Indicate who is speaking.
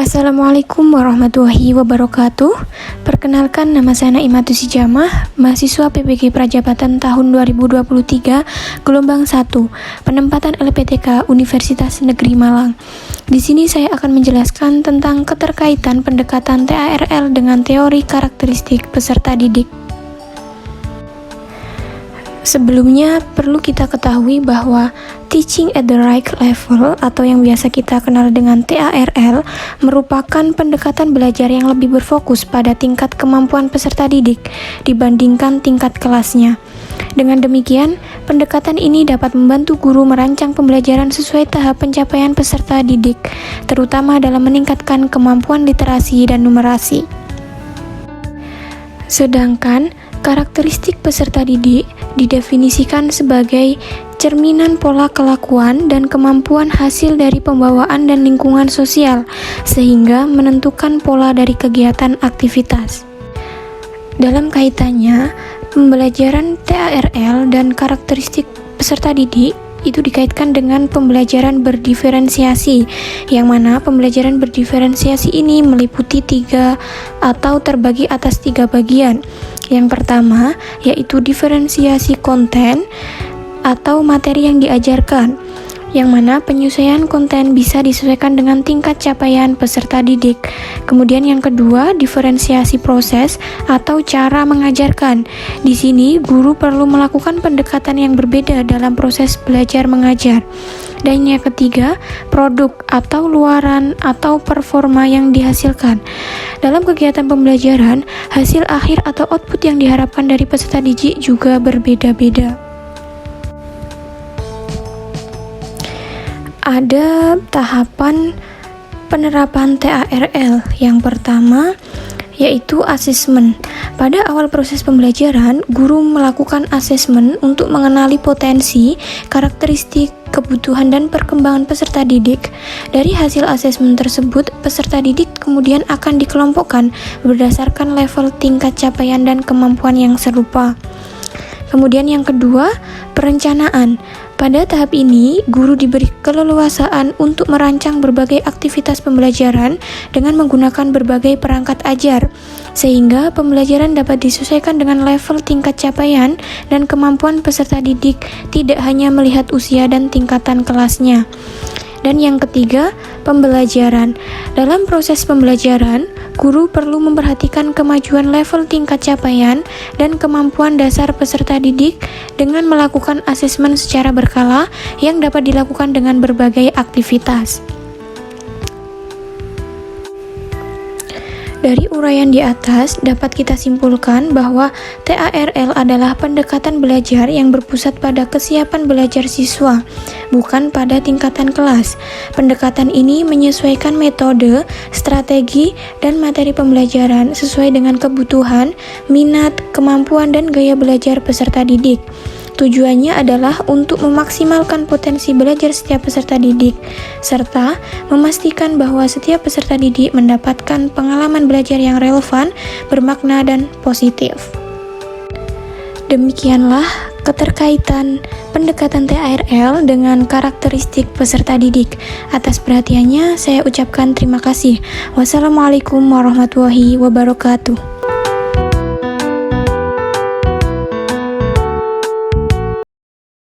Speaker 1: Assalamualaikum warahmatullahi wabarakatuh. Perkenalkan, nama saya Naimatus Sijamah, mahasiswa PPG Prajabatan tahun 2023, gelombang 1, penempatan LPTK Universitas Negeri Malang. Di sini saya akan menjelaskan tentang keterkaitan pendekatan TARL dengan teori karakteristik peserta didik. Sebelumnya, perlu kita ketahui bahwa Teaching at the Right Level atau yang biasa kita kenal dengan TARL merupakan pendekatan belajar yang lebih berfokus pada tingkat kemampuan peserta didik dibandingkan tingkat kelasnya. Dengan demikian, pendekatan ini dapat membantu guru merancang pembelajaran sesuai tahap pencapaian peserta didik, terutama dalam meningkatkan kemampuan literasi dan numerasi. Sedangkan karakteristik peserta didik didefinisikan sebagai cerminan pola kelakuan dan kemampuan hasil dari pembawaan dan lingkungan sosial, sehingga menentukan pola dari kegiatan aktivitas. Dalam kaitannya, pembelajaran TARL dan karakteristik peserta didik itu dikaitkan dengan pembelajaran berdiferensiasi, yang mana pembelajaran berdiferensiasi ini meliputi 3 atau terbagi atas 3 bagian. Yang pertama, yaitu diferensiasi konten atau materi yang diajarkan, yang mana penyesuaian konten bisa disesuaikan dengan tingkat capaian peserta didik. Kemudian yang kedua, diferensiasi proses atau cara mengajarkan. Di sini, guru perlu melakukan pendekatan yang berbeda dalam proses belajar mengajar. Dan yang ketiga, produk atau luaran atau performa yang dihasilkan. Dalam kegiatan pembelajaran, hasil akhir atau output yang diharapkan dari peserta didik juga berbeda-beda. Ada tahapan penerapan TARL. Yang pertama yaitu asesmen. Pada awal proses pembelajaran, guru melakukan asesmen untuk mengenali potensi, karakteristik, kebutuhan, dan perkembangan peserta didik. Dari hasil asesmen tersebut, peserta didik kemudian akan dikelompokkan berdasarkan level tingkat capaian dan kemampuan yang serupa. Kemudian yang kedua, perencanaan. Pada tahap ini, guru diberi keleluasaan untuk merancang berbagai aktivitas pembelajaran dengan menggunakan berbagai perangkat ajar, sehingga pembelajaran dapat disesuaikan dengan level tingkat capaian dan kemampuan peserta didik, tidak hanya melihat usia dan tingkatan kelasnya. Dan yang ketiga, pembelajaran. Dalam proses pembelajaran, guru perlu memperhatikan kemajuan level tingkat capaian dan kemampuan dasar peserta didik dengan melakukan asesmen secara berkala yang dapat dilakukan dengan berbagai aktivitas. Dari uraian di atas, dapat kita simpulkan bahwa TARL adalah pendekatan belajar yang berpusat pada kesiapan belajar siswa, bukan pada tingkatan kelas. Pendekatan ini menyesuaikan metode, strategi, dan materi pembelajaran sesuai dengan kebutuhan, minat, kemampuan, dan gaya belajar peserta didik. Tujuannya adalah untuk memaksimalkan potensi belajar setiap peserta didik, serta memastikan bahwa setiap peserta didik mendapatkan pengalaman belajar yang relevan, bermakna, dan positif. Demikianlah keterkaitan pendekatan TARL dengan karakteristik peserta didik. Atas perhatiannya, saya ucapkan terima kasih. Wassalamualaikum warahmatullahi wabarakatuh.